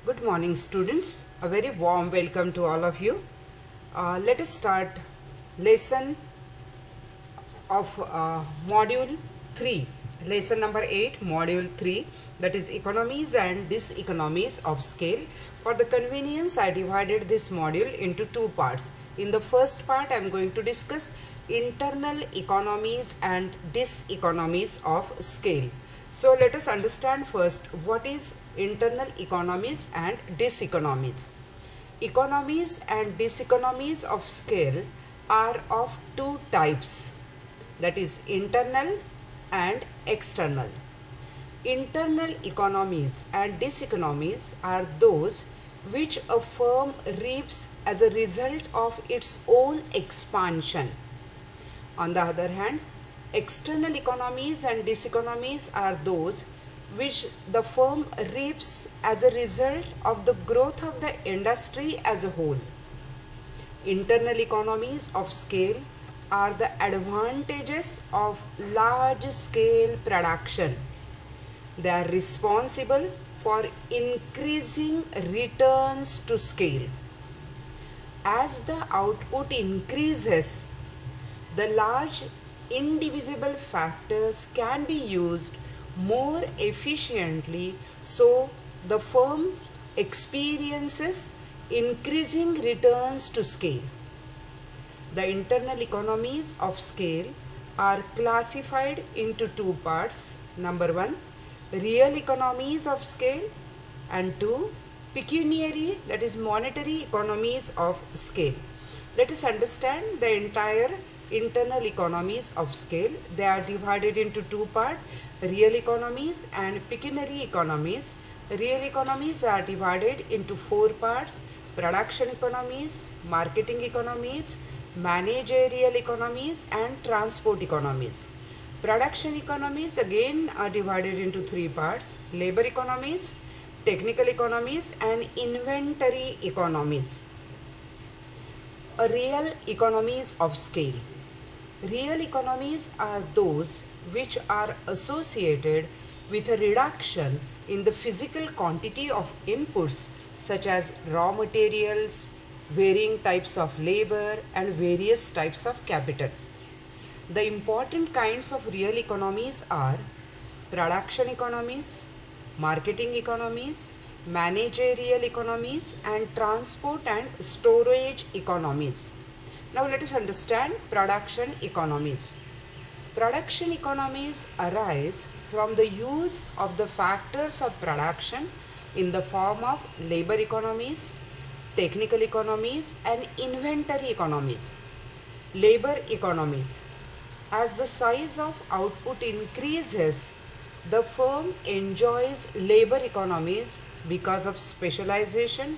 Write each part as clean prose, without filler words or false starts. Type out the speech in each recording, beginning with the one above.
Good morning, students. A very warm welcome to all of you. Let us start lesson of module 3, lesson number 8, module 3, that is economies and diseconomies of scale. For the convenience, I divided this module into two parts. In the first part, I am going to discuss internal economies and diseconomies of scale. So let us understand first what is internal economies and diseconomies. Economies and diseconomies of scale are of two types, that is internal and external. Internal economies and diseconomies are those which a firm reaps as a result of its own expansion. On the other hand, external economies and diseconomies are those which the firm reaps as a result of the growth of the industry as a whole. Internal economies of scale are the advantages of large scale production. They are responsible for increasing returns to scale. As the output increases, the large indivisible factors can be used more efficiently, so the firm experiences increasing returns to scale. The internal economies of scale are classified into two parts. Number 1, real economies of scale, and 2, pecuniary, that is monetary economies of scale. Let us understand the entire internal economies of scale. They are divided into two parts, real economies and pecuniary economies. Real economies are divided into four parts: production economies, marketing economies, managerial economies and transport economies. Production economies again are divided into three parts: labor economies, technical economies and inventory economies. Real economies of scale. Real economies are those which are associated with a reduction in the physical quantity of inputs such as raw materials, varying types of labor and various types of capital. The important kinds of real economies are production economies, marketing economies, managerial economies and transport and storage economies. Now let us understand production economies. Production economies arise from the use of the factors of production in the form of labor economies, technical economies and inventory economies. Labor economies. As the size of output increases, the firm enjoys labor economies because of specialization,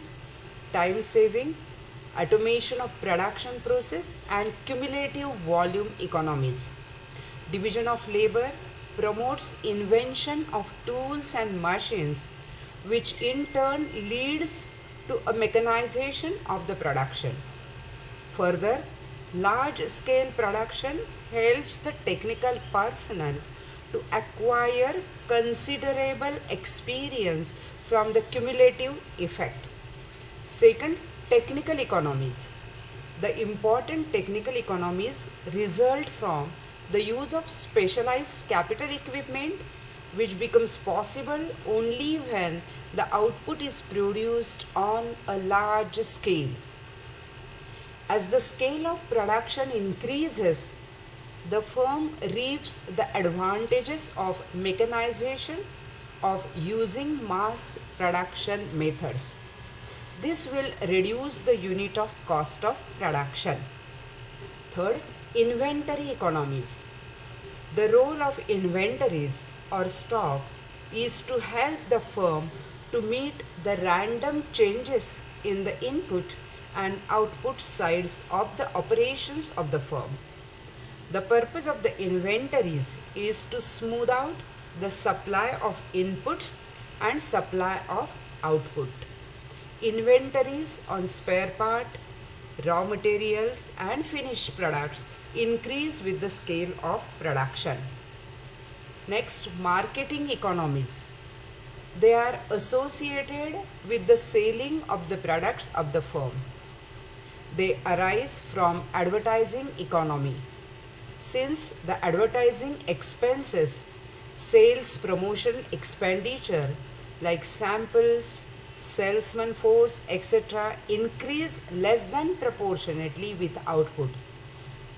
time saving, automation of production process and cumulative volume economies. Division of labor promotes invention of tools and machines, which in turn leads to a mechanization of the production. Further, large scale production helps the technical personnel to acquire considerable experience from the cumulative effect. Second, technical economies. The important technical economies result from the use of specialized capital equipment, which becomes possible only when the output is produced on a large scale. As the scale of production increases, the firm reaps the advantages of mechanization of using mass production methods. This will reduce the unit of cost of production. Third, inventory economies. The role of inventories or stock is to help the firm to meet the random changes in the input and output sides of the operations of the firm. The purpose of the inventories is to smooth out the supply of inputs and supply of output. Inventories on spare part, raw materials and finished products increase with the scale of production. Next, marketing economies. They are associated with the selling of the products of the firm. They arise from advertising economy. Since the advertising expenses, sales promotion expenditure like samples, salesman force, etc., increase less than proportionately with output.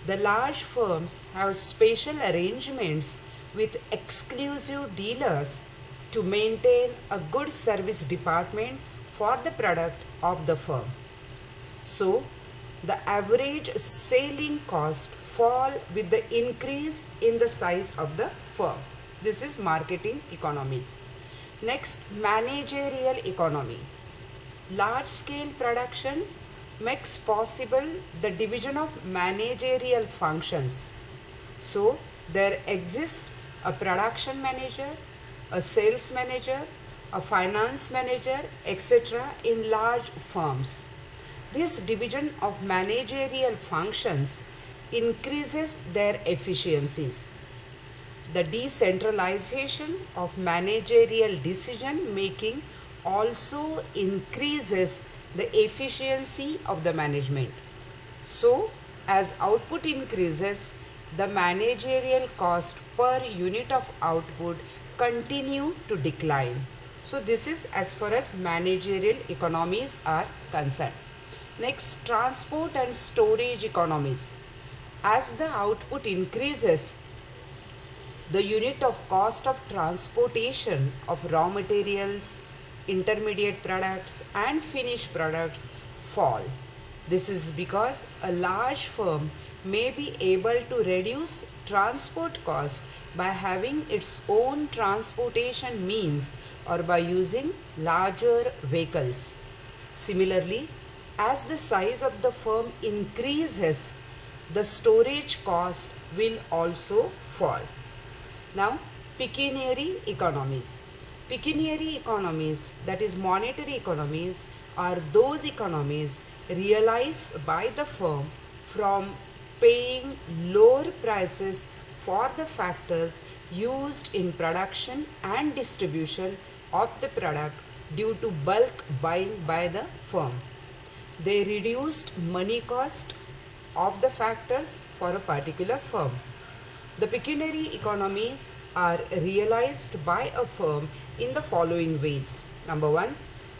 The large firms have special arrangements with exclusive dealers to maintain a good service department for the product of the firm. So, the average selling cost fall with the increase in the size of the firm. This is marketing economies. Next, managerial economies. Large scale production makes possible the division of managerial functions. So, there exists a production manager, a sales manager, a finance manager, etc. in large firms. This division of managerial functions increases their efficiencies. The decentralization of managerial decision making also increases the efficiency of the management. So, as output increases, the managerial cost per unit of output continue to decline. So, this is as far as managerial economies are concerned. Next, transport and storage economies. As the output increases, the unit of cost of transportation of raw materials, intermediate products and finished products fall. This is because a large firm may be able to reduce transport cost by having its own transportation means or by using larger vehicles. Similarly, as the size of the firm increases, the storage cost will also fall. Now, pecuniary economies. Pecuniary economies, that is monetary economies, are those economies realized by the firm from paying lower prices for the factors used in production and distribution of the product due to bulk buying by the firm. They reduced money cost of the factors for a particular firm. The pecuniary economies are realized by a firm in the following ways. Number one,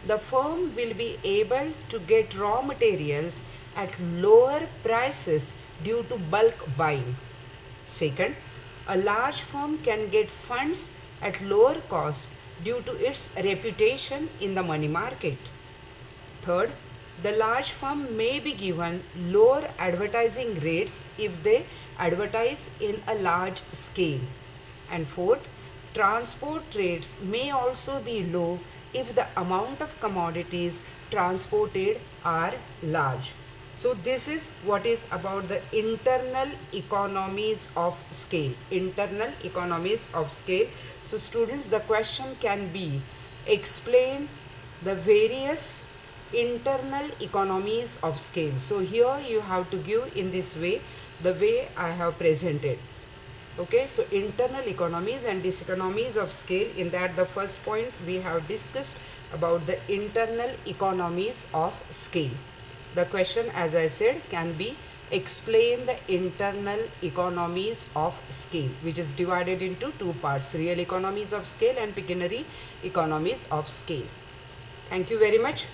the firm will be able to get raw materials at lower prices due to bulk buying. Second, a large firm can get funds at lower cost due to its reputation in the money market. Third, the large firm may be given lower advertising rates if they advertise in a large scale. And fourth, transport rates may also be low if the amount of commodities transported are large. So this is what is about the internal economies of scale. Internal economies of scale. So students, the question can be, explain the various internal economies of scale. So here you have to give in this way, the way I have presented. Okay, so internal economies and diseconomies of scale. In that, the first point we have discussed about the internal economies of scale. The question, as I said, can be explain the internal economies of scale, which is divided into two parts: real economies of scale and pecuniary economies of scale. Thank you very much.